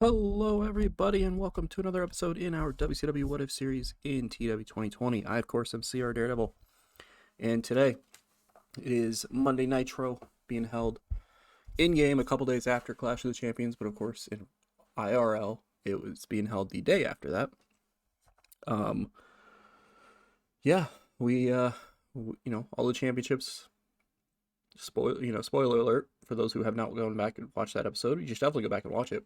Hello, everybody, and welcome to another episode in our WCW What If series in TEW 2020. I, of course, am CR Daredevil, and today it is Monday Nitro being held in-game a couple days after Clash of the Champions, but of course, in IRL, it was being held the day after that. Yeah, all the championships. Spoiler alert for those who have not gone back and watched that episode. You should definitely go back and watch it.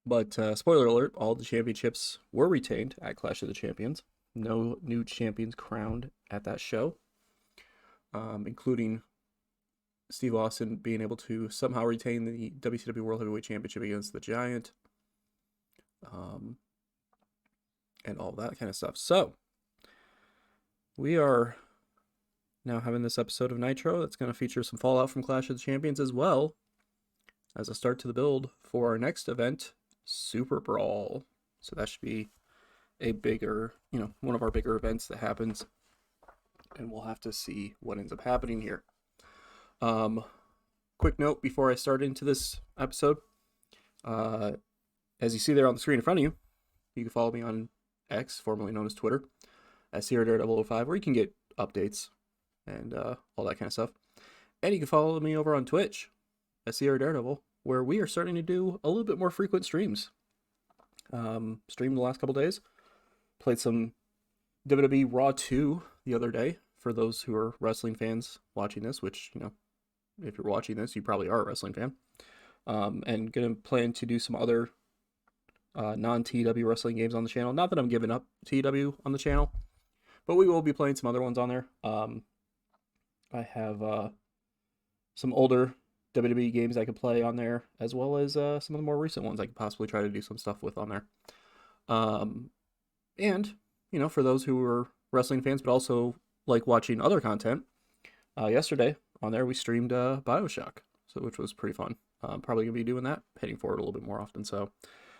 But spoiler alert, all the championships were retained at Clash of the Champions. No new champions crowned at that show, including Steve Austin being able to somehow retain the WCW World Heavyweight Championship against the Giant, and all that kind of stuff. So, we are now having this episode of Nitro that's going to feature some fallout from Clash of the Champions as well as a start to the build for our next event, Superbrawl. So that should be a bigger, one of our bigger events that happens, and we'll have to see what ends up happening here. Quick note before I start into this episode, as you see there on the screen in front of you, you can follow me on X, formerly known as Twitter, at CRDaredevil05, where you can get updates and all that kind of stuff. And you can follow me over on Twitch at CRDaredevil, where we are starting to do a little bit more frequent streams. Streamed the last couple days. Played some WWE Raw 2 the other day, for those who are wrestling fans watching this, which, if you're watching this, you probably are a wrestling fan. And going to plan to do some other non-TEW wrestling games on the channel. Not that I'm giving up TEW on the channel, but we will be playing some other ones on there. I have some older WWE games I could play on there, as well as some of the more recent ones I could possibly try to do some stuff with on there. And, for those who are wrestling fans, but also like watching other content, yesterday on there we streamed Bioshock, which was pretty fun. Probably going to be doing that, heading forward a little bit more often. So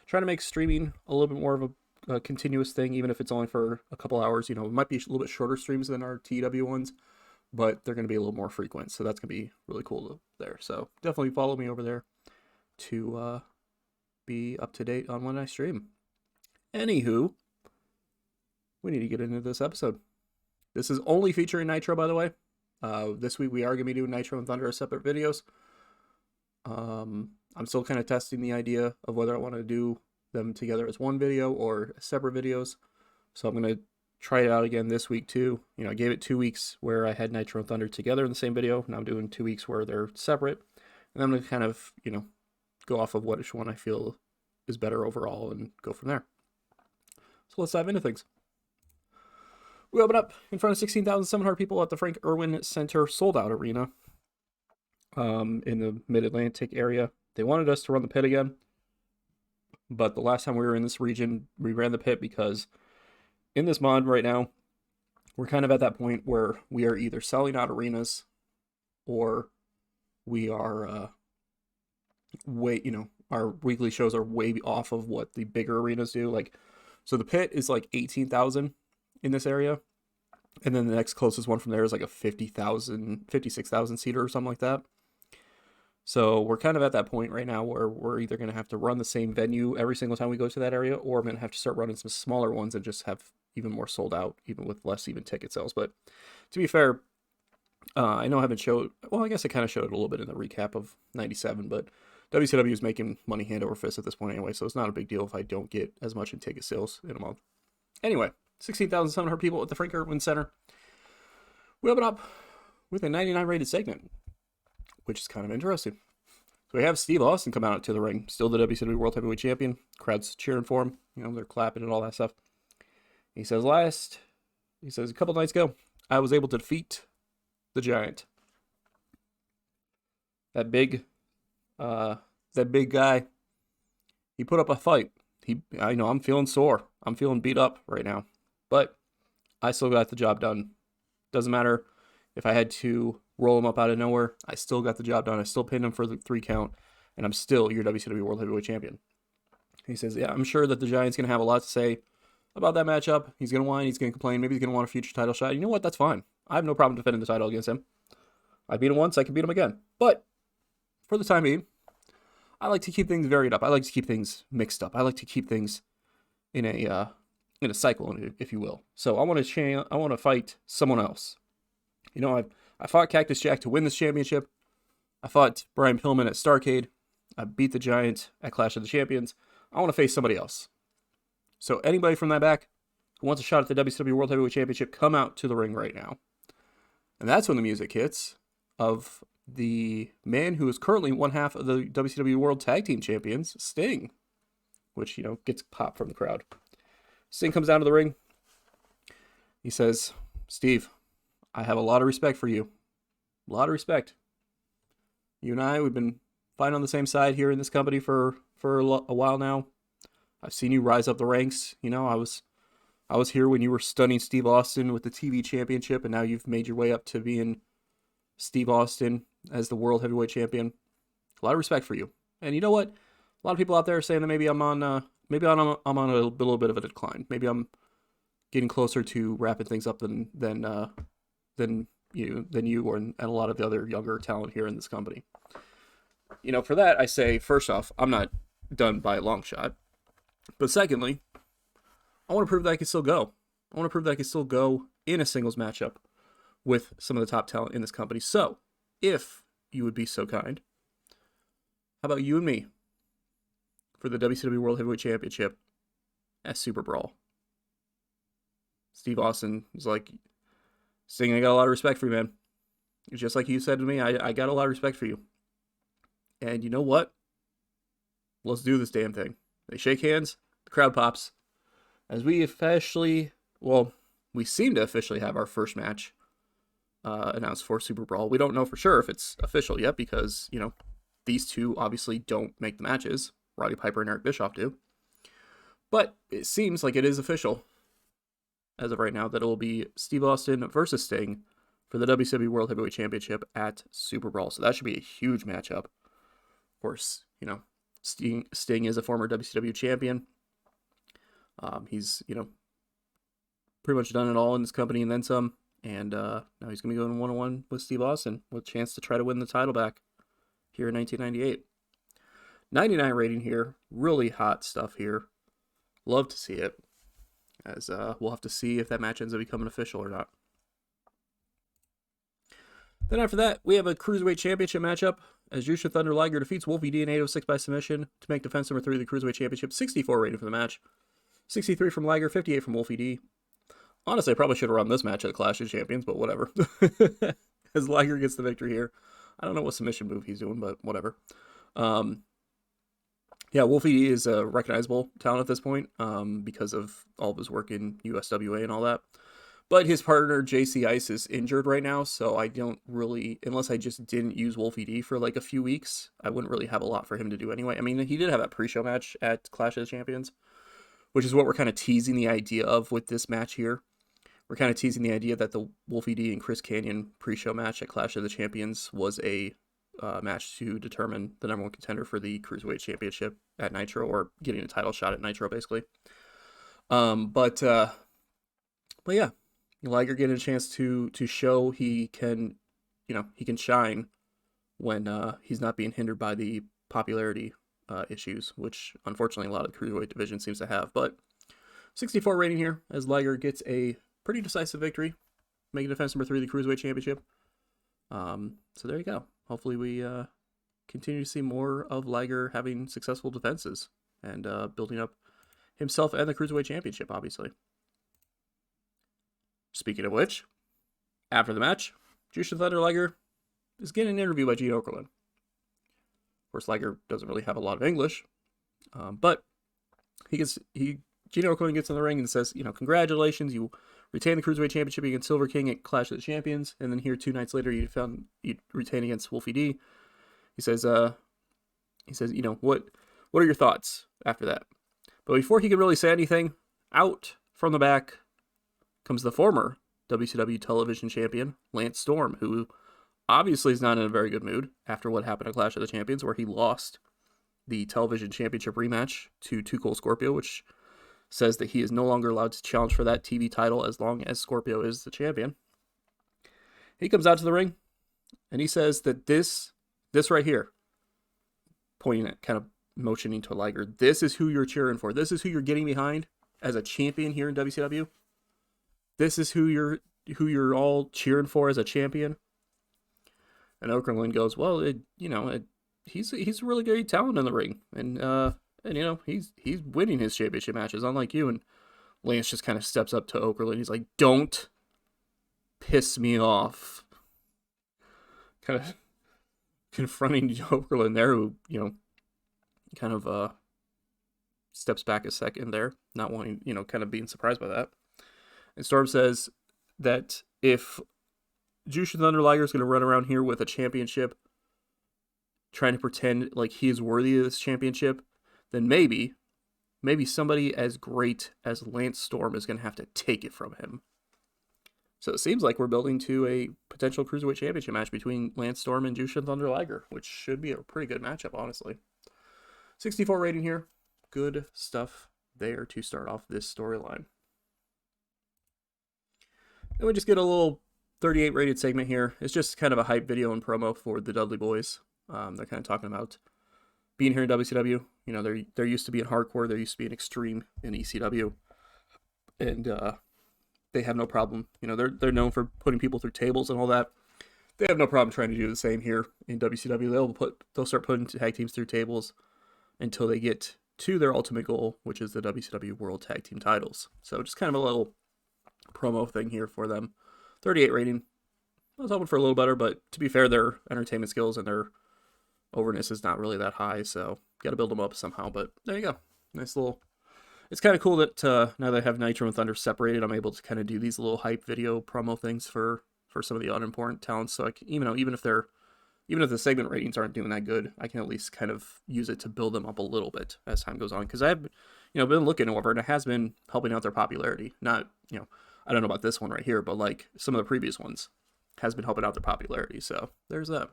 trying to make streaming a little bit more of a continuous thing, even if it's only for a couple hours. It might be a little bit shorter streams than our TEW ones, but they're going to be a little more frequent, so that's going to be really cool there. So definitely follow me over there to be up to date on when I stream. Anywho, we need to get into this episode. This is only featuring Nitro, by the way. This week we are going to be doing Nitro and Thunder as separate videos. I'm still kind of testing the idea of whether I want to do them together as one video or separate videos. So I'm going to try it out again this week too. I gave it 2 weeks where I had Nitro and Thunder together in the same video. Now I'm doing 2 weeks where they're separate. And I'm going to kind of, go off of which one I feel is better overall and go from there. So let's dive into things. We open up in front of 16,700 people at the Frank Irwin Center sold-out arena in the Mid-Atlantic area. They wanted us to run the pit again, but the last time we were in this region, we ran the pit because in this mod right now, we're kind of at that point where we are either selling out arenas or we are our weekly shows are way off of what the bigger arenas do. So the pit is like 18,000 in this area, and then the next closest one from there is like a 56,000 seater or something like that. So we're kind of at that point right now where we're either going to have to run the same venue every single time we go to that area, or I'm going to have to start running some smaller ones and just have even more sold out, even with less even ticket sales. But to be fair, I know I haven't showed, well, I guess I kind of showed it a little bit in the recap of 97, but WCW is making money hand over fist at this point anyway, so it's not a big deal if I don't get as much in ticket sales in a month. Anyway, 16,700 people at the Frank Irwin Center. We open up with a 99 rated segment, which is kind of interesting. So we have Steve Austin come out to the ring, still the WCW World Heavyweight Champion. Crowd's cheering for him. They're clapping and all that stuff. He says, a couple nights ago, I was able to defeat the Giant. That big guy, he put up a fight. I know I'm feeling sore. I'm feeling beat up right now, but I still got the job done. Doesn't matter if I had to roll him up out of nowhere. I still got the job done. I still pinned him for the 3 count, and I'm still your WCW World Heavyweight Champion. He says, yeah, I'm sure that the Giant's going to have a lot to say about that matchup. He's going to whine. He's going to complain. Maybe he's going to want a future title shot. You know what? That's fine. I have no problem defending the title against him. I beat him once. I can beat him again. But for the time being, I like to keep things varied up. I like to keep things mixed up. I like to keep things in a cycle, if you will. So I want to fight someone else. You know, I fought Cactus Jack to win this championship. I fought Brian Pillman at Starrcade. I beat the Giant at Clash of the Champions. I want to face somebody else. So anybody from that back who wants a shot at the WCW World Heavyweight Championship, come out to the ring right now. And that's when the music hits of the man who is currently one half of the WCW World Tag Team Champions, Sting, which, you know, gets popped from the crowd. Sting comes down to the ring. He says, Steve, I have a lot of respect for you. A lot of respect. You and I, we've been fighting on the same side here in this company for a while now. I've seen you rise up the ranks. You know, I was here when you were stunning Steve Austin with the TV championship, and now you've made your way up to being Steve Austin as the World Heavyweight Champion. A lot of respect for you. And you know what? A lot of people out there are saying that maybe I'm on a little bit of a decline. Maybe I'm getting closer to wrapping things up than you and a lot of the other younger talent here in this company. You know, for that I say, first off, I'm not done by a long shot. But secondly, I want to prove that I can still go. I want to prove that I can still go in a singles matchup with some of the top talent in this company. So, if you would be so kind, how about you and me for the WCW World Heavyweight Championship at Superbrawl? Steve Austin is like, Sting, I got a lot of respect for you, man. Just like you said to me, I got a lot of respect for you. And you know what? Let's do this damn thing. They shake hands, the crowd pops. As we seem to officially have our first match announced for Superbrawl. We don't know for sure if it's official yet because, you know, these two obviously don't make the matches. Roddy Piper and Eric Bischoff do. But it seems like it is official as of right now that it will be Steve Austin versus Sting for the WCW World Heavyweight Championship at Superbrawl. So that should be a huge matchup. Of course, you know, Sting is a former WCW champion. He's, you know, pretty much done it all in this company and then some. And now he's going to be going one-on-one with Steve Austin with a chance to try to win the title back here in 1998. 99 rating here. Really hot stuff here. Love to see it. As we'll have to see if that match ends up becoming official or not. Then after that, we have a Cruiserweight Championship matchup as Jushin Thunder Liger defeats Wolfie D in 806 by submission to make defense number 3 of the Cruiserweight Championship. 64 rating for the match. 63 from Liger, 58 from Wolfie D. Honestly, I probably should have run this match at Clash of Champions, but whatever. As Liger gets the victory here. I don't know what submission move he's doing, but whatever. Yeah, Wolfie D is a recognizable talent at this point because of all of his work in USWA and all that. But his partner, JC Ice, is injured right now, so I don't really, unless I just didn't use Wolfie D for like a few weeks, I wouldn't really have a lot for him to do anyway. I mean, he did have that pre-show match at Clash of the Champions, which is what we're kind of teasing the idea of with this match here. We're kind of teasing the idea that the Wolfie D and Chris Kanyon pre-show match at Clash of the Champions was a match to determine the number one contender for the Cruiserweight Championship at Nitro, or getting a title shot at Nitro, basically. But yeah, Liger getting a chance to show he can, you know, he can shine when he's not being hindered by the popularity issues, which unfortunately a lot of the Cruiserweight division seems to have. But 64 rating here as Liger gets a pretty decisive victory, making defense number 3 of the Cruiserweight Championship. So there you go. Hopefully we continue to see more of Liger having successful defenses and building up himself and the Cruiserweight Championship, obviously. Speaking of which, after the match, Jushin Thunder Liger is getting an interview by Gene Okerlund. Of course, Liger doesn't really have a lot of English, but Gene Okerlund gets in the ring and says, you know, congratulations, you retain the Cruiserweight Championship against Silver King at Clash of the Champions, and then here 2 nights later you retain against Wolfie D. He says, you know, what are your thoughts after that? But before he can really say anything, out from the back comes the former WCW television champion, Lance Storm, who obviously is not in a very good mood after what happened at Clash of the Champions, where he lost the television championship rematch to Too Cold Scorpio, which says that he is no longer allowed to challenge for that TV title as long as Scorpio is the champion. He comes out to the ring, and he says that this right here pointing at, kind of motioning to Liger, this is who you're cheering for. This is who you're getting behind as a champion here in WCW. This is who you're all cheering for as a champion. And Okerlund goes, well, he's a really great talent in the ring, and he's winning his championship matches, unlike you. And Lance just kind of steps up to Okerlund. He's like, don't piss me off. Kind of confronting Okerlund there, who, kind of steps back a second there, not wanting, kind of being surprised by that. And Storm says that if Jushin Thunder Liger is going to run around here with a championship, trying to pretend like he is worthy of this championship, then maybe somebody as great as Lance Storm is going to have to take it from him. So it seems like we're building to a potential Cruiserweight Championship match between Lance Storm and Jushin Thunder Liger, which should be a pretty good matchup, honestly. 64 rating here. Good stuff there to start off this storyline. And we just get a little 38 rated segment here. It's just kind of a hype video and promo for the Dudley Boys. They're kind of talking about being here in WCW. They're used to being hardcore. They're used to being extreme in ECW. And they have no problem. They're known for putting people through tables and all that. They have no problem trying to do the same here in WCW. They'll start putting tag teams through tables until they get to their ultimate goal, which is the WCW World Tag Team titles. So just kind of a little promo thing here for them. 38 rating. I was hoping for a little better, but to be fair, their entertainment skills and their overness is not really that high, so got to build them up somehow. But there you go. Nice little... It's kind of cool that now that I have Nitro and Thunder separated, I'm able to kind of do these little hype video promo things for some of the unimportant talents. So even if the segment ratings aren't doing that good, I can at least kind of use it to build them up a little bit as time goes on. Because I've been looking over, and it has been helping out their popularity. Not, I don't know about this one right here, but like some of the previous ones has been helping out their popularity. So there's that.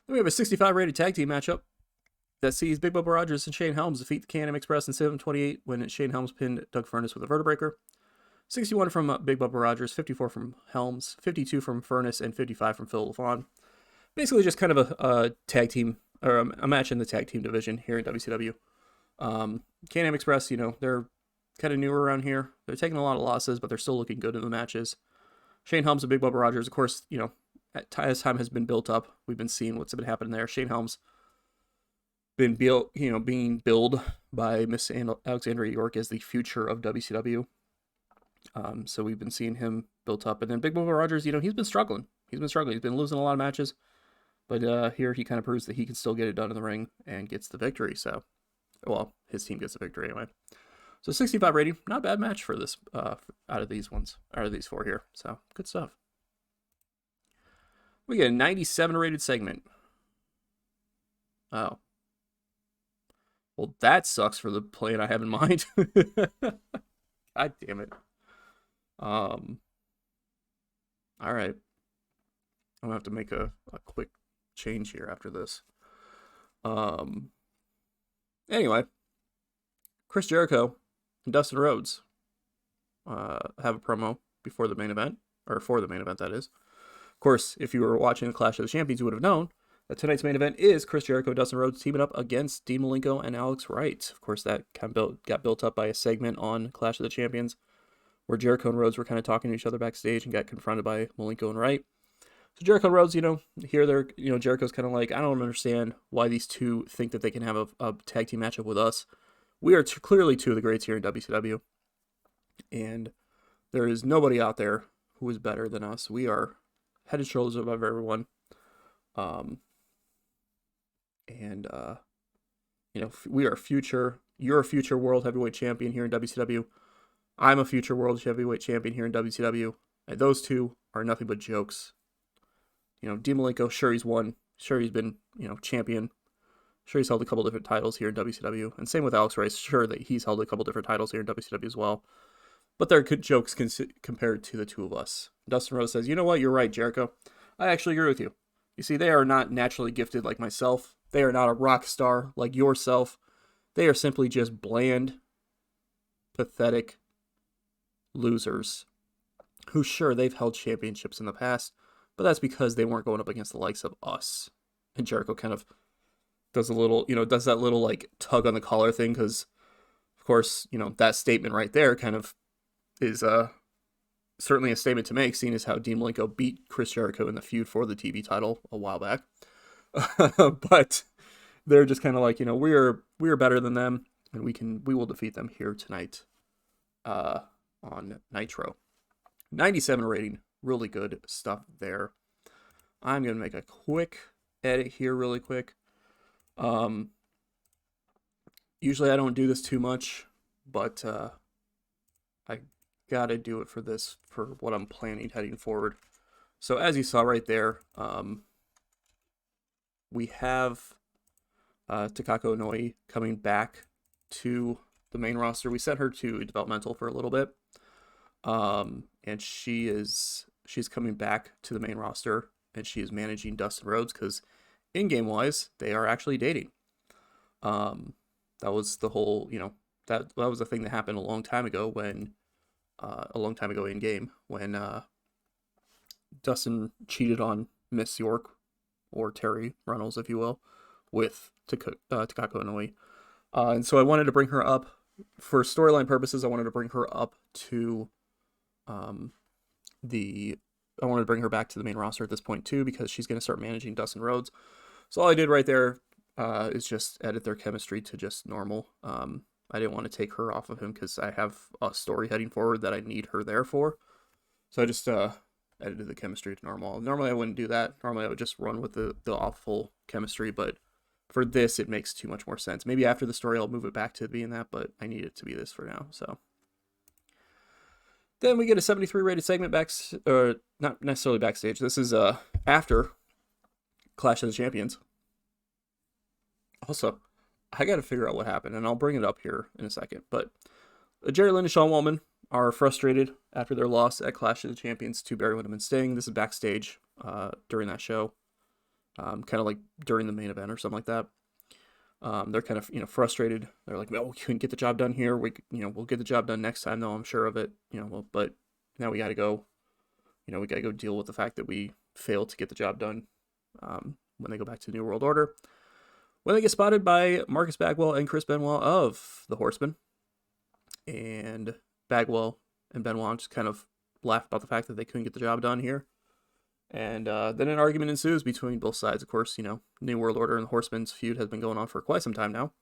Then we have a 65 rated tag team matchup that sees Big Bubba Rogers and Shane Helms defeat the Can-Am Express in 7:28 when Shane Helms pinned Doug Furnas with a vertebreaker. 61 from Big Bubba Rogers, 54 from Helms, 52 from Furnas, and 55 from Phil LaFawn. Basically just kind of a tag team, or a match in the tag team division here in WCW. Can-Am Express, they're kind of newer around here. They're taking a lot of losses, but they're still looking good in the matches. Shane Helms and Big Bubba Rogers, of course, as time has been built up, we've been seeing what's been happening there. Shane Helms been built, being billed by Miss Alexandria York as the future of WCW. So we've been seeing him built up. And then Big Bubba Rogers, he's been struggling. He's been losing a lot of matches. But here he kind of proves that he can still get it done in the ring and gets the victory. So, well, his team gets the victory anyway. So 65 rating, not a bad match for this, out of these four here. So good stuff. We get a 97 rated segment. Oh. Well, that sucks for the plan I have in mind. God damn it. All right. I'm gonna have to make a quick change here after this. Anyway, Chris Jericho and Dustin Rhodes have a promo before the main event, or for the main event, that is. Of course, if you were watching the Clash of the Champions, you would have known that tonight's main event is Chris Jericho and Dustin Rhodes teaming up against Dean Malenko and Alex Wright. Of course, that kind of got built up by a segment on Clash of the Champions where Jericho and Rhodes were kind of talking to each other backstage and got confronted by Malenko and Wright. So Jericho and Rhodes, here they're, Jericho's kind of like, I don't understand why these two think that they can have a tag team matchup with us. We are clearly two of the greats here in WCW. And there is nobody out there who is better than us. We are head and shoulders above everyone. We are you're a future world heavyweight champion here in WCW. I'm a future world heavyweight champion here in WCW. And those two are nothing but jokes. Dean Malenko, sure he's won. Sure he's been, champion. Sure he's held a couple different titles here in WCW. And same with Alex Wright. Sure that he's held a couple different titles here in WCW as well. But they're good jokes compared to the two of us. Dustin Rhodes says, you know what? You're right, Jericho. I actually agree with you. You see, they are not naturally gifted like myself. They are not a rock star like yourself. They are simply just bland, pathetic losers who, sure, they've held championships in the past, but that's because they weren't going up against the likes of us. And Jericho kind of does a little, does that little like tug on the collar thing because, of course, that statement right there kind of is certainly a statement to make, seeing as how Dean Malenko beat Chris Jericho in the feud for the TV title a while back. But they're just kind of like, we're better than them, and we will defeat them here tonight on Nitro. 97 rating, really good stuff there. I'm gonna make a quick edit here really quick. Usually I don't do this too much, but I gotta do it for this, for what I'm planning heading forward. So as you saw right there, we have Takako Inoue coming back to the main roster. We sent her to developmental for a little bit, and she's coming back to the main roster, and she is managing Dustin Rhodes because in-game wise they are actually dating. That was the whole, that was the thing that happened a long time ago when in game when Dustin cheated on Miss York, or Terry Runnels, if you will, with Takako Inoue. And so I wanted to bring her up for storyline purposes. I wanted to bring her up to I wanted to bring her back to the main roster at this point too, because she's going to start managing Dustin Rhodes. So all I did right there is just edit their chemistry to just normal. I didn't want to take her off of him because I have a story heading forward that I need her there for. So I just edited the chemistry to normal. Normally I wouldn't do that. Normally I would just run with the awful chemistry, but for this it makes too much more sense. Maybe after the story I'll move it back to being that, but I need it to be this for now. So then we get a 73 rated segment not necessarily backstage. This is after Clash of the Champions. Also, I got to figure out what happened, and I'll bring it up here in a second. But Jerry Lynn and Sean Waltman are frustrated after their loss at Clash of the Champions to Barry Windham and Sting. This is backstage during that show, kind of like during the main event or something like that. They're kind of frustrated. They're like, well, we couldn't get the job done here. We'll get the job done next time, though. I'm sure of it. But now we got to go. We got to go deal with the fact that we failed to get the job done when they go back to the New World Order. When they get spotted by Marcus Bagwell and Chris Benoit of the Horsemen, and Bagwell and Benoit just kind of laugh about the fact that they couldn't get the job done here. And then an argument ensues between both sides. Of course, New World Order and the Horsemen's feud has been going on for quite some time now.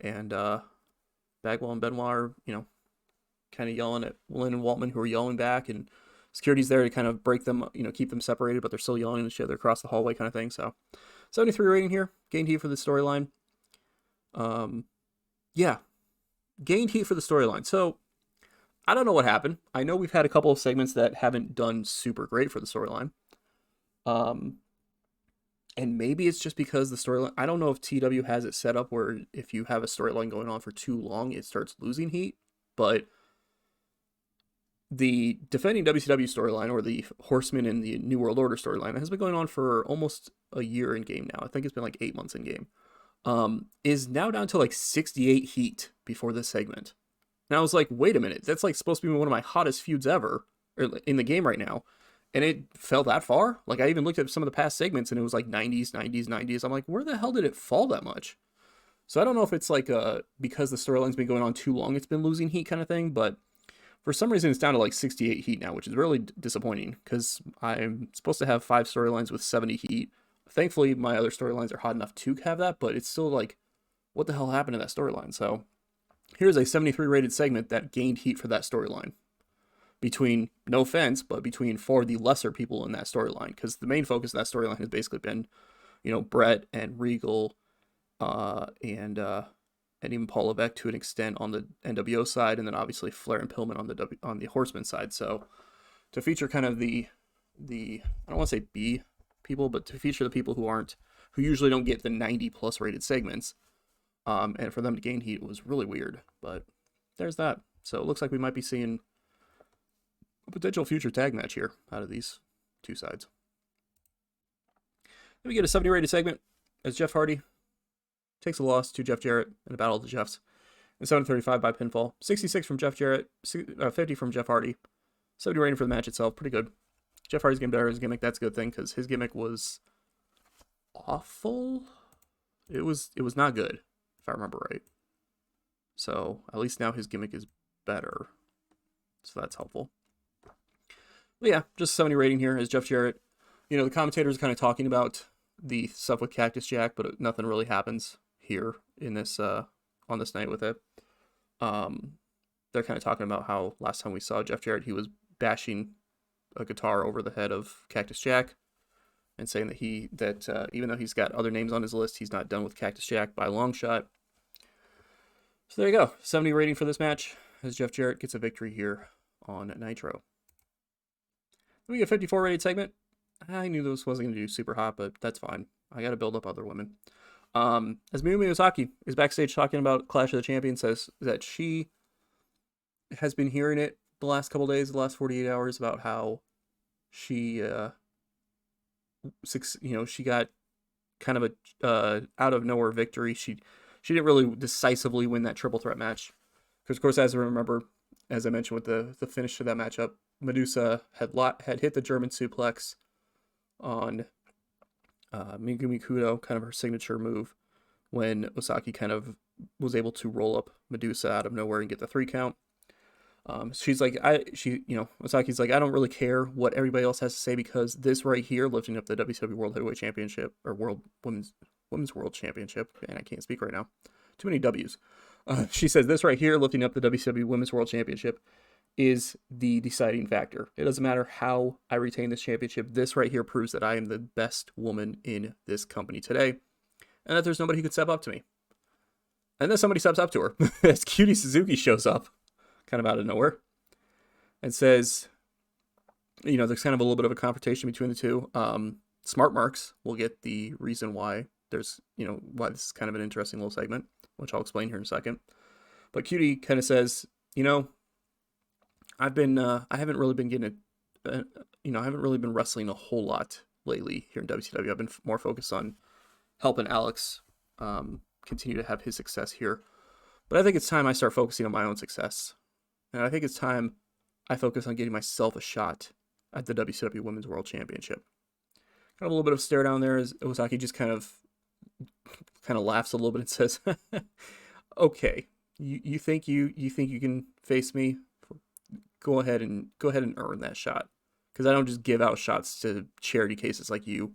And Bagwell and Benoit are, kind of yelling at Lynn and Waltman, who are yelling back, and security's there to kind of break them, keep them separated, but they're still yelling at each other across the hallway kind of thing. So 73 rating here. Gained heat for the storyline. Yeah. Gained heat for the storyline. So I don't know what happened. I know we've had a couple of segments that haven't done super great for the storyline. And maybe it's just because the storyline, I don't know if TEW has it set up where if you have a storyline going on for too long, it starts losing heat, but the defending WCW storyline, or the Horsemen and the New World Order storyline, has been going on for almost a year in game now. I think it's been like 8 months in game. Is now down to like 68 heat before this segment. And I was like, wait a minute, that's like supposed to be one of my hottest feuds ever in the game right now. And it fell that far. Like, I even looked at some of the past segments and it was like 90s, 90s, 90s. I'm like, where the hell did it fall that much? So I don't know if it's like because the storyline's been going on too long, it's been losing heat kind of thing. But for some reason, it's down to like 68 heat now, which is really disappointing because I'm supposed to have 5 storylines with 70 heat. Thankfully, my other storylines are hot enough to have that, but it's still like, what the hell happened to that storyline? So here's a 73 rated segment that gained heat for that storyline. Between, no offense, but between for the lesser people in that storyline. Because the main focus of that storyline has basically been, Brett and Regal and even Paul Levesque to an extent on the NWO side, and then obviously Flair and Pillman on the Horseman side. So to feature kind of the I don't want to say B people, but to feature the people who usually don't get the 90 plus rated segments, and for them to gain heat was really weird. But there's that. So it looks like we might be seeing a potential future tag match here out of these two sides. Then we get a 70 rated segment as Jeff Hardy takes a loss to Jeff Jarrett in a battle of the Jeffs in 7:35 by pinfall. 66 from Jeff Jarrett, 50 from Jeff Hardy. 70 rating for the match itself, pretty good. Jeff Hardy's getting better at his gimmick. That's a good thing because his gimmick was awful. It was not good, if I remember right. So at least now his gimmick is better. So that's helpful. But yeah, just 70 rating here as Jeff Jarrett. You know, the commentators are kind of talking about the stuff with Cactus Jack, but nothing really happens here in this on this night with it. They're kind of talking about how last time we saw Jeff Jarrett, he was bashing a guitar over the head of Cactus Jack and saying that even though he's got other names on his list, he's not done with Cactus Jack by a long shot. So there you go, 70 rating for this match as Jeff Jarrett gets a victory here on Nitro. We get a 54 rated segment. I knew this wasn't going to do super hot, but that's fine. I got to build up other women. As Mayumi Osaki is backstage talking about Clash of the Champions, says that she has been hearing it the last couple days, the last 48 hours, about how she, she got kind of a out of nowhere victory. She didn't really decisively win that triple threat match, because of course, as I remember, as I mentioned with the finish to that matchup, Medusa had hit the German suplex on Megumi Kudo, kind of her signature move, when Osaki kind of was able to roll up Medusa out of nowhere and get the 3 count. She's like, Osaki's like, I don't really care what everybody else has to say, because this right here, lifting up the WCW World Heavyweight Championship, or Women's World Championship, and I can't speak right now, too many W's. She says this right here, lifting up the WCW Women's World Championship, is the deciding factor. It doesn't matter how I retain this championship. This right here proves that I am the best woman in this company today, and that there's nobody who could step up to me. And then somebody steps up to her as Cutie Suzuki shows up, kind of out of nowhere, and says, there's kind of a little bit of a confrontation between the two. Smart Marks will get the reason why there's, why this is kind of an interesting little segment, which I'll explain here in a second. But Cutie kind of says, I haven't really been getting I haven't really been wrestling a whole lot lately here in WCW. I've been more focused on helping Alex continue to have his success here. But I think it's time I start focusing on my own success. And I think it's time I focus on getting myself a shot at the WCW Women's World Championship. Got a little bit of stare down there as Osaki just kind of laughs a little bit and says, "Okay, you think you can face me? Go ahead and earn that shot, because I don't just give out shots to charity cases like you.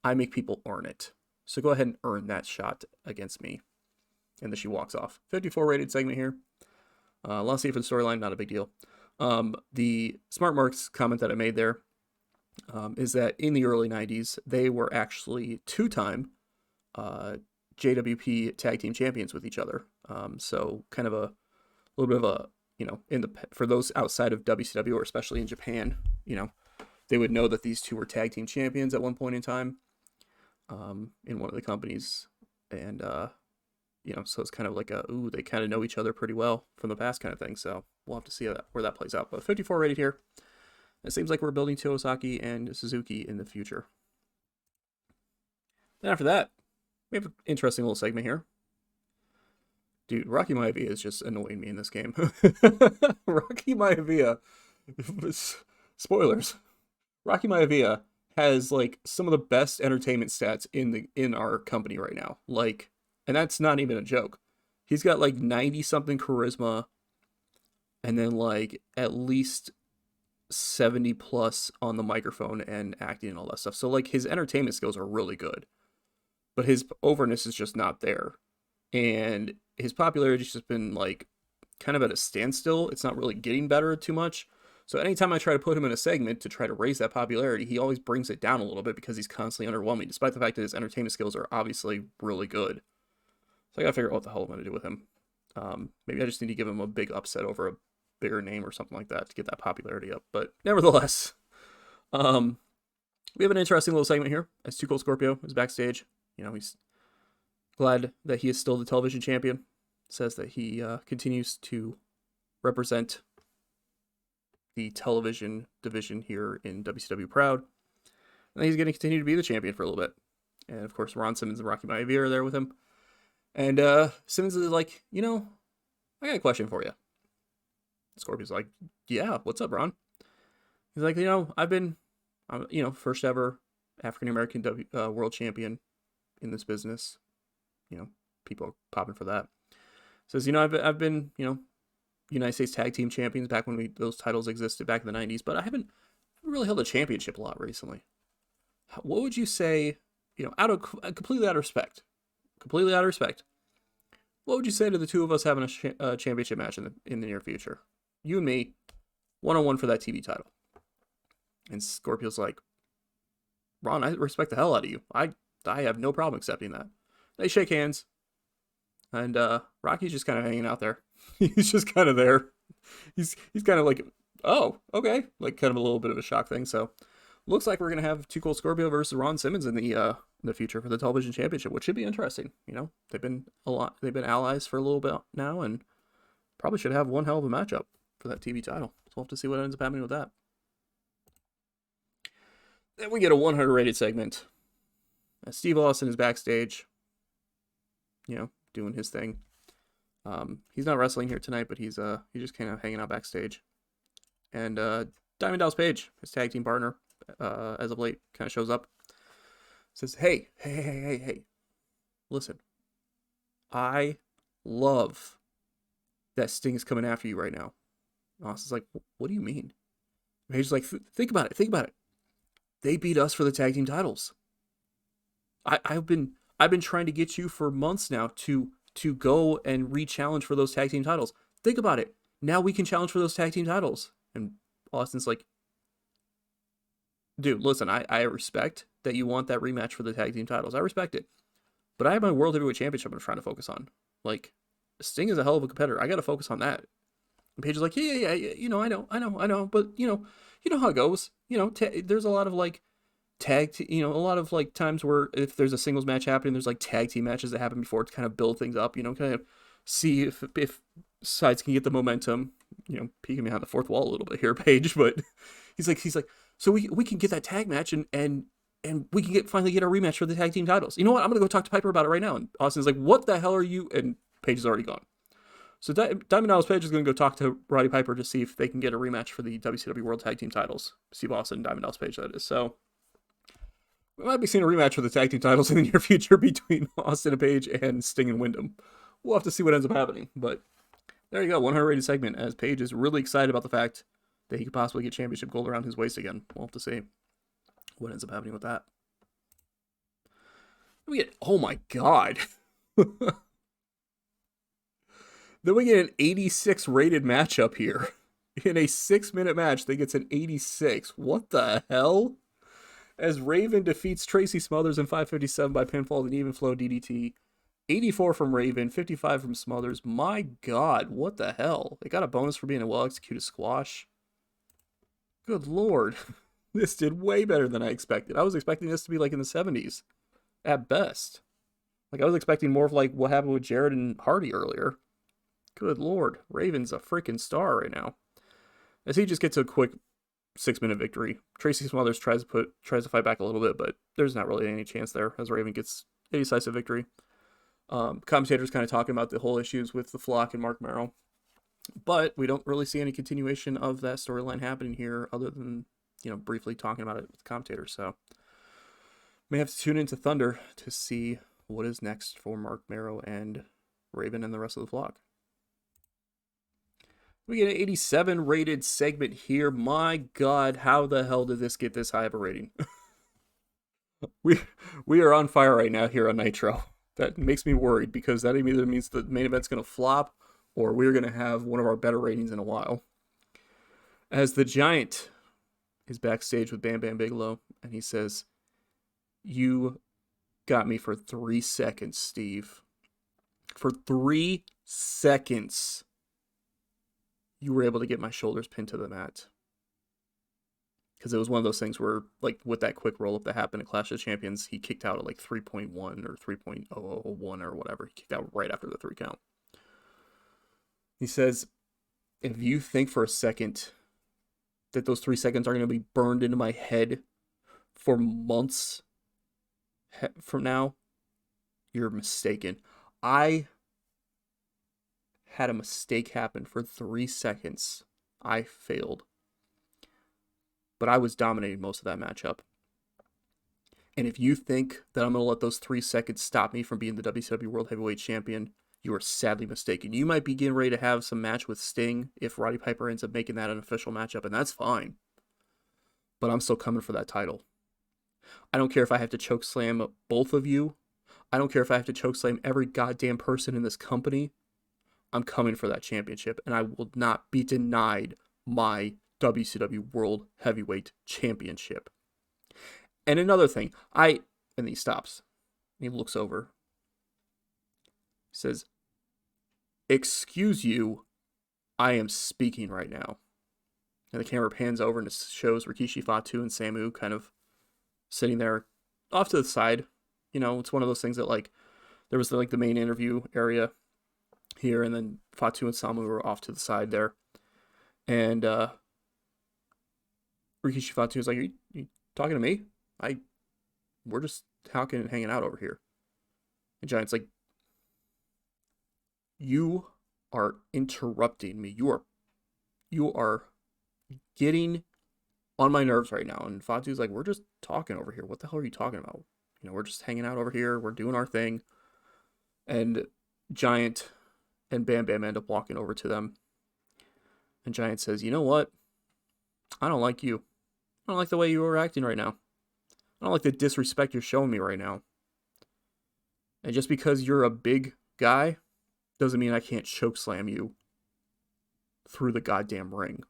I make people earn it. So go ahead and earn that shot against me." And then she walks off. 54 rated segment here. Let's see for the storyline, not a big deal. The Smart Marks comment that I made there is that in the early 90s, they were actually 2-time JWP tag team champions with each other. So kind of a little bit of a, for those outside of WCW, or especially in Japan, they would know that these two were tag team champions at one point in time in one of the companies. And, so it's kind of like they kind of know each other pretty well from the past kind of thing. So we'll have to see where that plays out. But 54 rated here. It seems like we're building to Osaki and Suzuki in the future. Then after that, we have an interesting little segment here. Dude, Rocky Maivia is just annoying me in this game. Rocky Maivia, spoilers. Rocky Maivia has like some of the best entertainment stats in our company right now. Like, and that's not even a joke. He's got like 90 something charisma, and then like at least 70 plus on the microphone and acting and all that stuff. So like his entertainment skills are really good, but his overness is just not there. And his popularity's just been like kind of at a standstill. It's not really getting better too much. So anytime I try to put him in a segment to try to raise that popularity, he always brings it down a little bit because he's constantly underwhelming, despite the fact that his entertainment skills are obviously really good. So I gotta figure out what the hell I'm gonna do with him. Maybe I just need to give him a big upset over a bigger name or something like that to get that popularity up. But nevertheless, we have an interesting little segment here as Too Cold Scorpio is backstage. He's glad that he is still the television champion. Says that he continues to represent the television division here in WCW proud. And he's going to continue to be the champion for a little bit. And of course, Ron Simmons and Rocky Maivia are there with him. And Simmons is like, I got a question for you. Scorpio's like, yeah, what's up, Ron? He's like, I'm first ever African-American world champion. in this business. People are popping for that. Says, I've been, United States Tag Team Champions back when those titles existed back in the 90s, but I haven't really held a championship a lot recently. What would you say, completely out of respect, what would you say to the two of us having a championship match in the near future? You and me, one-on-one for that TV title. And Scorpio's like, Ron, I respect the hell out of you. I have no problem accepting that. They shake hands. And Rocky's just kind of hanging out there. He's just kind of there. He's kind of like, oh, okay. Like kind of a little bit of a shock thing. So looks like we're going to have Too Cold Scorpio versus Ron Simmons in the future for the television championship, which should be interesting. They've been allies for a little bit now, and probably should have one hell of a matchup for that TV title. So we'll have to see what ends up happening with that. Then we get a 100 rated segment. Steve Austin is backstage, doing his thing. He's not wrestling here tonight, but he's just kind of hanging out backstage. And Diamond Dallas Page, his tag team partner, as of late, kind of shows up. Says, hey, listen, I love that Sting is coming after you right now. Austin's like, what do you mean? Page's like, think about it. They beat us for the tag team titles. I've been trying to get you for months now to go and re-challenge for those tag team titles. Think about it. Now we can challenge for those tag team titles. And Austin's like, dude, listen, I respect that you want that rematch for the tag team titles. I respect it. But I have my World Heavyweight Championship I'm trying to focus on. Like, Sting is a hell of a competitor. I got to focus on that. And Paige is like, yeah, I know. But, you know how it goes. There's a lot of, like, a lot of, like, times where if there's a singles match happening, there's, like, tag team matches that happen before to kind of build things up, kind of see if sides can get the momentum, peeking behind the fourth wall a little bit here, Paige. But he's like, so we can get that tag match and we can finally get a rematch for the tag team titles. You know what? I'm going to go talk to Piper about it right now. And Austin's like, what the hell are you? And Paige is already gone. So Diamond Dallas Page is going to go talk to Roddy Piper to see if they can get a rematch for the WCW World Tag Team titles. Steve Austin and Diamond Dallas Page, that is. So we might be seeing a rematch for the tag team titles in the near future between Austin and Page and Sting and Wyndham. We'll have to see what ends up happening. But there you go, 100 rated segment, as Page is really excited about the fact that he could possibly get championship gold around his waist again. We'll have to see what ends up happening with that. Oh my god. Then we get an 86 rated matchup here. In a 6-minute match, they get an 86. What the hell? As Raven defeats Tracy Smothers in 5:57 by pinfall and even flow DDT. 84 from Raven, 55 from Smothers. My god, what the hell? They got a bonus for being a well-executed squash. Good lord. This did way better than I expected. I was expecting this to be like in the 70s. At best. Like, I was expecting more of like what happened with Jarrett and Hardy earlier. Good lord. Raven's a freaking star right now. As he just gets a quick 6-minute victory. Tracy Smothers tries to fight back a little bit, but there's not really any chance there as Raven gets a decisive victory. Commentators kind of talking about the whole issues with the Flock and Mark Merrill. But we don't really see any continuation of that storyline happening here other than, briefly talking about it with the commentators. So may have to tune into Thunder to see what is next for Mark Merrow and Raven and the rest of the Flock. We get an 87 rated segment here. My god, how the hell did this get this high of a rating? we are on fire right now here on Nitro. That makes me worried because that either means the main event's going to flop or we're going to have one of our better ratings in a while. As the Giant is backstage with Bam Bam Bigelow and he says, "You got me for 3 seconds, Steve. For 3 seconds. You were able to get my shoulders pinned to the mat." Because it was one of those things where, like, with that quick roll-up that happened at Clash of Champions, he kicked out at, like, 3.1 or 3.001 or whatever. He kicked out right after the 3 count. He says, if you think for a second that those 3 seconds are going to be burned into my head for months from now, you're mistaken. I had a mistake happen for 3 seconds. I failed. But I was dominating most of that matchup. And if you think that I'm going to let those 3 seconds stop me from being the WCW World Heavyweight Champion, you are sadly mistaken. You might be getting ready to have some match with Sting if Roddy Piper ends up making that an official matchup, and that's fine. But I'm still coming for that title. I don't care if I have to choke slam both of you. I don't care if I have to choke slam every goddamn person in this company. I'm coming for that championship, and I will not be denied my WCW World Heavyweight Championship. And another thing, and he stops. He looks over. He says, "Excuse you, I am speaking right now." And the camera pans over and it shows Rikishi, Fatu, and Samu kind of sitting there off to the side. You know, it's one of those things that, like, there was the main interview area here, and then Fatu and Samu were off to the side there. And Rikishi, Fatu was like, are you talking to me? We're just talking and hanging out over here. And Giant's like, you are interrupting me. You are getting on my nerves right now. And Fatu's like, we're just talking over here. What the hell are you talking about? You know, we're just hanging out over here. We're doing our thing. And Giant and Bam Bam end up walking over to them. And Giant says, you know what? I don't like you. I don't like the way you are acting right now. I don't like the disrespect you're showing me right now. And just because you're a big guy doesn't mean I can't choke slam you through the goddamn ring.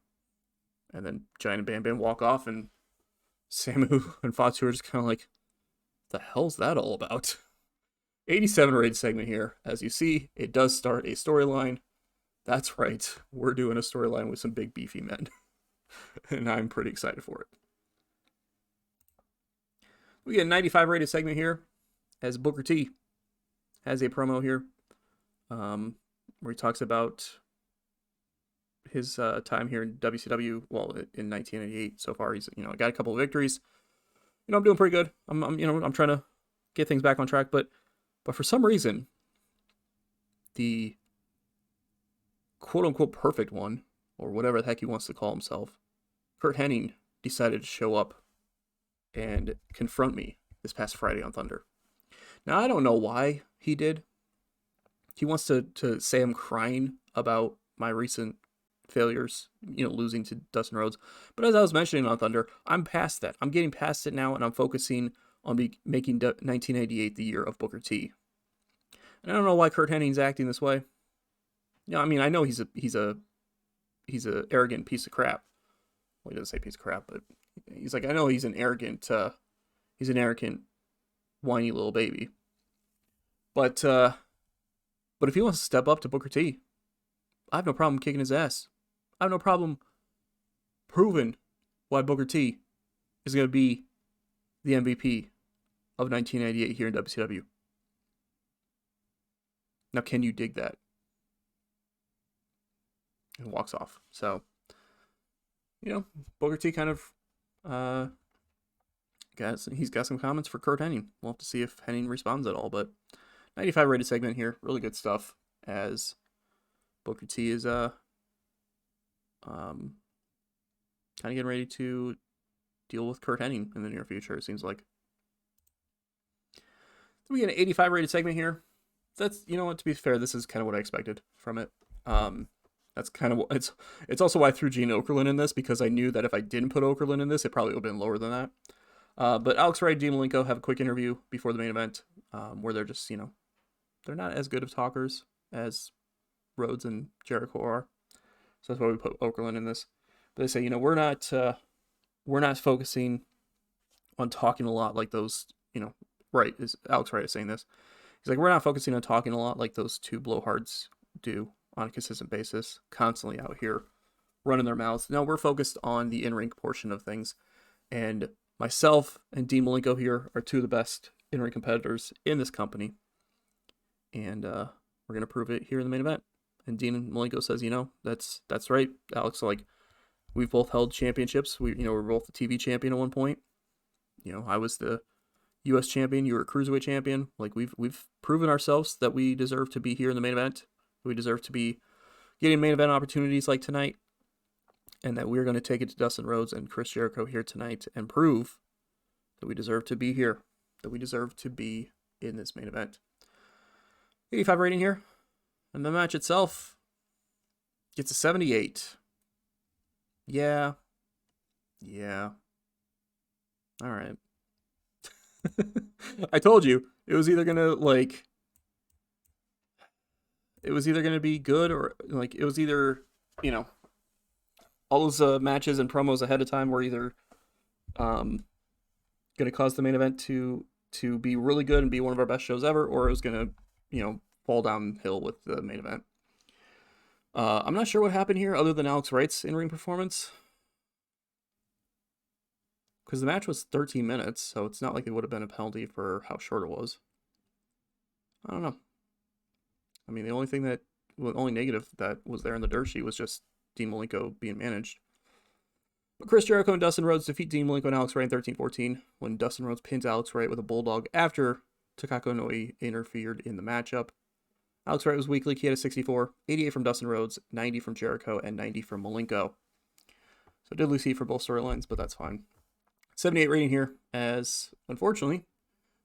And then Giant and Bam Bam walk off, and Samu and Fatu are just kind of like, the hell's that all about? 87 rated segment here. As you see, it does start a storyline. That's right. We're doing a storyline with some big beefy men. And I'm pretty excited for it. We get a 95 rated segment here as Booker T has a promo here where he talks about his time here in WCW. Well, in 1988 so far, he's got a couple of victories. I'm doing pretty good. I'm trying to get things back on track, but for some reason, the quote unquote perfect one, or whatever the heck he wants to call himself, Curt Hennig, decided to show up and confront me this past Friday on Thunder. Now, I don't know why he did. He wants to say I'm crying about my recent failures, losing to Dustin Rhodes. But as I was mentioning on Thunder, I'm past that. I'm getting past it now, and I'm focusing on making 1988 the year of Booker T. And I don't know why Curt Hennig's acting this way. I know he's a arrogant piece of crap. Well, he doesn't say piece of crap, but he's like, I know he's an arrogant, whiny little baby. But if he wants to step up to Booker T, I have no problem kicking his ass. I have no problem proving why Booker T is going to be the MVP of 1988 here in WCW. Now, can you dig that? And walks off. So, Booker T kind of he's got some comments for Curt Hennig. We'll have to see if Hennig responds at all. But 95 rated segment here, really good stuff. As Booker T is kind of getting ready to deal with Curt Hennig in the near future. It seems like. We get an 85 rated segment here. That's, to be fair, this is kind of what I expected from it. That's kind of what it's also why I threw Gene Okerlund in this, because I knew that if I didn't put Okerlund in this, it probably would have been lower than that. But Alex Wright and Dean Malenko have a quick interview before the main event, where they're just, they're not as good of talkers as Rhodes and Jericho are. So that's why we put Okerlund in this. But they say, we're not focusing on talking a lot like those, Wright is Alex Wright is saying this. He's like, we're not focusing on talking a lot like those two blowhards do on a consistent basis, constantly out here running their mouths. No, we're focused on the in-ring portion of things. And myself and Dean Malenko here are two of the best in-ring competitors in this company. And we're going to prove it here in the main event. And Dean Malenko says, that's right, Alex. Like, we've both held championships. We're both the TV champion at one point. I was the U.S. champion. You were a cruiserweight champion. Like, we've proven ourselves that we deserve to be here in the main event. We deserve to be getting main event opportunities like tonight, and that we're going to take it to Dustin Rhodes and Chris Jericho here tonight and prove that we deserve to be here that we deserve to be in this main event. 85 rating here. And the match itself gets a 78. Yeah. All right. I told you it was either gonna be good, or like it was either, all those matches and promos ahead of time were either gonna cause the main event to be really good and be one of our best shows ever, or it was gonna fall downhill with the main event. I'm not sure what happened here other than Alex Wright's in-ring performance, because the match was 13 minutes, so it's not like it would have been a penalty for how short it was. I don't know. I mean, the only negative that was there in the dirt sheet was just Dean Malenko being managed. But Chris Jericho and Dustin Rhodes defeat Dean Malenko and Alex Wright in 13-14 when Dustin Rhodes pins Alex Wright with a bulldog after Takako Inoue interfered in the matchup. Alex Wright was weak link. He had a 64, 88 from Dustin Rhodes, 90 from Jericho, and 90 from Malenko. So did lose heat for both storylines, but that's fine. 78 rating here, as unfortunately,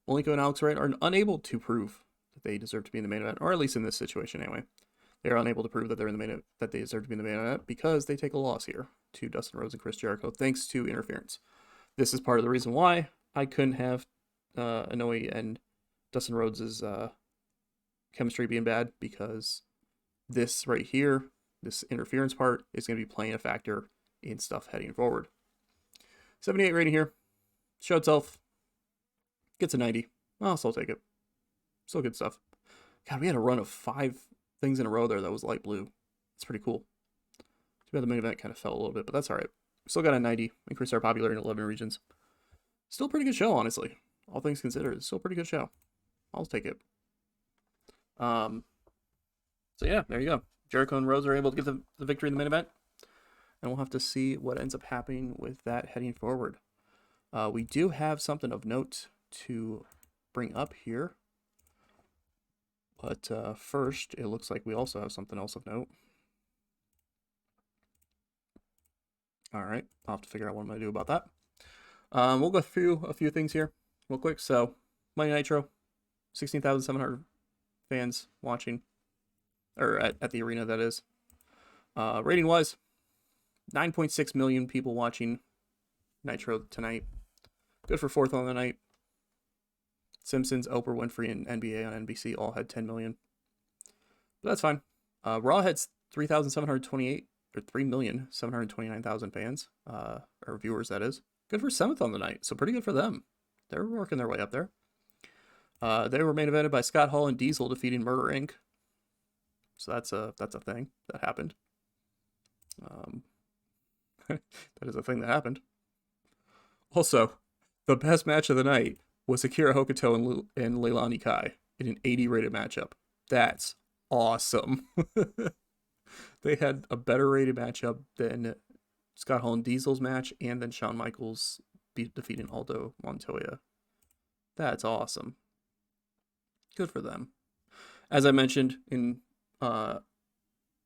Malenko and Alex Wright are unable to prove that they deserve to be in the main event, or at least in this situation anyway. They are unable to prove that they're in the main event, that they deserve to be in the main event, because they take a loss here to Dustin Rhodes and Chris Jericho, thanks to interference. This is part of the reason why I couldn't have Inoue and Dustin Rhodes' chemistry being bad, because this right here, this interference part, is going to be playing a factor in stuff heading forward. 78 rating here. Show itself gets a 90. I'll still take it. Still good stuff. God, we had a run of 5 things in a row there that was light blue. It's pretty cool. Too bad the main event kind of fell a little bit, but that's all right. Still got a 90. Increased our popularity in 11 regions. Still a pretty good show, honestly. All things considered, it's still a pretty good show. I'll take it. So yeah, there you go. Jericho and Rhodes are able to get the victory in the main event, and we'll have to see what ends up happening with that heading forward. We do have something of note to bring up here, but first, it looks like we also have something else of note. All right, I'll have to figure out what I'm going to do about that. We'll go through a few things here real quick. So, Monday Nitro, 16,700 fans watching, or at the arena, that is. Rating-wise, 9.6 million people watching Nitro tonight. Good for 4th on the night. Simpsons, Oprah Winfrey, and NBA on NBC all had 10 million. But that's fine. Raw had 3,728, or 3,729,000 fans, or viewers, that is. Good for 7th on the night, so pretty good for them. They're working their way up there. They were main evented by Scott Hall and Diesel defeating Murder Inc. So that's a thing that happened. That is a thing that happened. Also, the best match of the night was Akira Hokuto and Leilani Kai in an 80 rated matchup. That's awesome. They had a better rated matchup than Scott Hall and Diesel's match, and then Shawn Michaels defeating Aldo Montoya. That's awesome. Good for them. As I mentioned I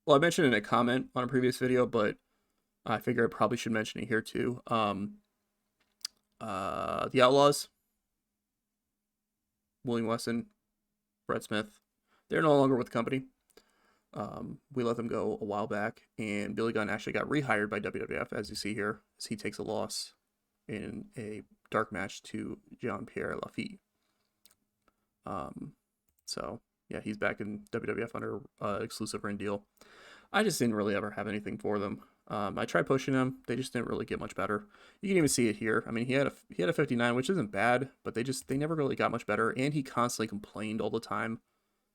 mentioned in a comment on a previous video, but I figure I probably should mention it here too. The Outlaws, William Weston, Brett Smith, they're no longer with the company. We let them go a while back, and Billy Gunn actually got rehired by WWF, as you see here, as he takes a loss in a dark match to Jean-Pierre Lafitte. So yeah, he's back in WWF under exclusive ring deal. I just didn't really ever have anything for them. I tried pushing them; they just didn't really get much better. You can even see it here. I mean, he had a 59, which isn't bad, but they never really got much better, and he constantly complained all the time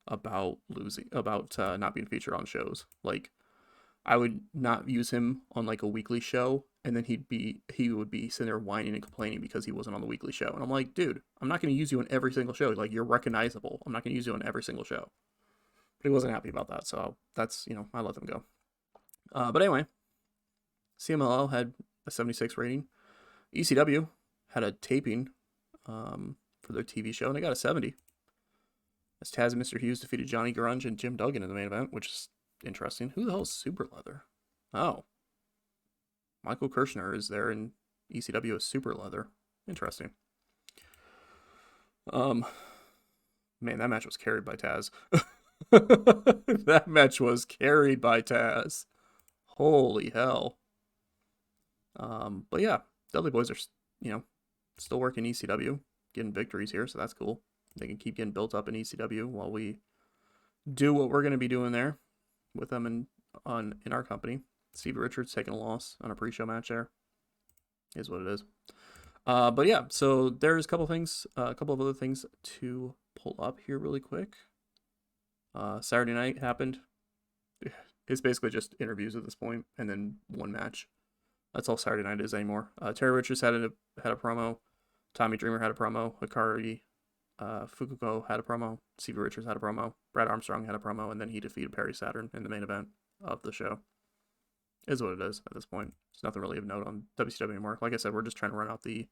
about not being featured on shows. Like, I would not use him on like a weekly show, and then he would be sitting there whining and complaining because he wasn't on the weekly show. And I'm like, dude, I'm not going to use you on every single show. Like, you're recognizable. I'm not going to use you on every single show. But he wasn't happy about that, so that's, I let them go. But anyway, CMLL had a 76 rating. ECW had a taping for their TV show, and they got a 70. As Taz and Mr. Hughes defeated Johnny Grunge and Jim Duggan in the main event, which is interesting. Who the hell is Super Leather? Oh. Michael Kirshner is there in ECW as Super Leather. Interesting. Um, man, that match was carried by Taz. That match was carried by Taz. Holy hell. But yeah, Dudley Boys are, you know, still working ECW, getting victories here, so that's cool. They can keep getting built up in ECW while we do what we're going to be doing there with them in our company. Steve Richards taking a loss on a pre-show match there. Is what it is. But yeah, so there's a couple of other things to pull up here really quick. Saturday night happened. It's basically just interviews at this point, and then one match. That's all Saturday night is anymore. Terry Richards had a promo. Tommy Dreamer had a promo. Hikari Fukuko had a promo. Stevie Richards had a promo. Brad Armstrong had a promo, and then he defeated Perry Saturn in the main event of the show. Is what it is at this point. There's nothing really of note on WCW anymore. Like I said, we're just trying to run out the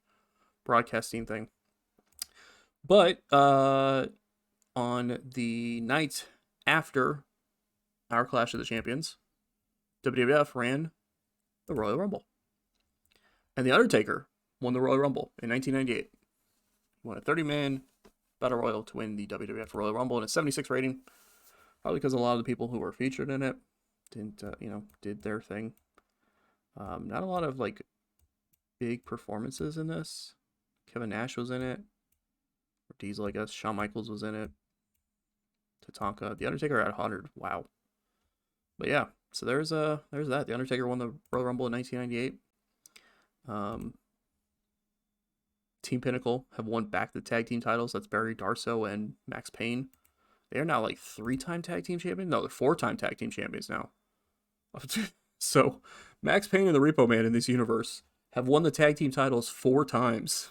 broadcasting thing. But on the night after our Clash of the Champions, WWF ran the Royal Rumble. And The Undertaker won the Royal Rumble in 1998. He won a 30-man Battle Royal to win the WWF Royal Rumble in a 76 rating. Probably because a lot of the people who were featured in it did their thing. Not a lot of, like, big performances in this. Kevin Nash was in it. Or Diesel, I guess. Shawn Michaels was in it. Tatanka. The Undertaker had 100. Wow. But yeah, so there's that. The Undertaker won the Royal Rumble in 1998. Team Pinnacle have won back the tag team titles. That's Barry Darsow and Max Payne. They are now like 3-time tag team champions. No, they're 4-time tag team champions now. So Max Payne and the Repo Man in this universe have won the tag team titles 4 times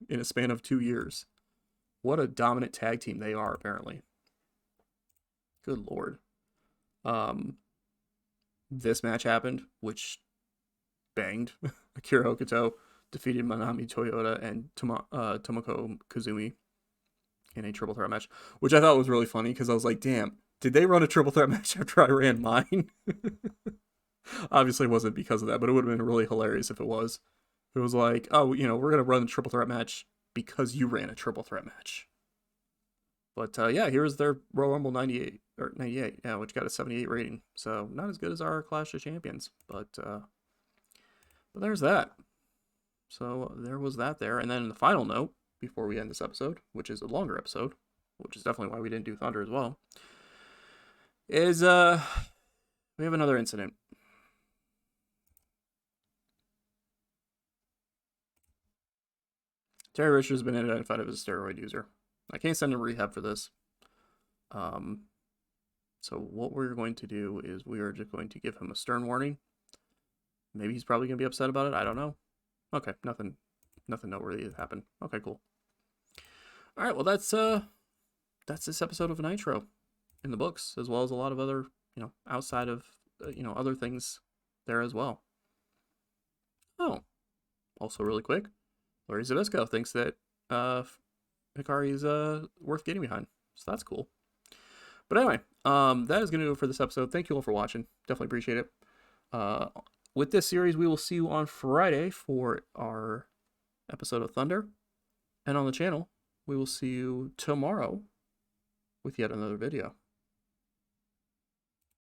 in a span of 2 years. What a dominant tag team they are, apparently. Good Lord. This match happened, which banged. Akira Hokuto defeated Manami Toyota and Tomoko Kazumi in a triple threat match, which I thought was really funny because I was like, damn, did they run a triple threat match after I ran mine? Obviously it wasn't because of that, but it would have been really hilarious if it was. It was like, oh, we're going to run a triple threat match because you ran a triple threat match. But yeah, here's their Royal Rumble 98, yeah, which got a 78 rating. So not as good as our Clash of Champions, but there's that. So there was that there. And then the final note, before we end this episode, which is a longer episode, which is definitely why we didn't do Thunder as well, is we have another incident. Terry Richards has been identified as a steroid user. I can't send him to rehab for this. So what we're going to do is we are just going to give him a stern warning. Maybe he's probably going to be upset about it. I don't know. Okay, nothing noteworthy happened. Okay, cool. All right, well, that's this episode of Nitro in the books, as well as a lot of other, outside of, other things there as well. Oh, also really quick, Larry Zabisco thinks that Hikari is worth getting behind, so that's cool. But anyway, that is going to do it for this episode. Thank you all for watching. Definitely appreciate it. With this series, we will see you on Friday for our episode of Thunder. And on the channel, we will see you tomorrow with yet another video.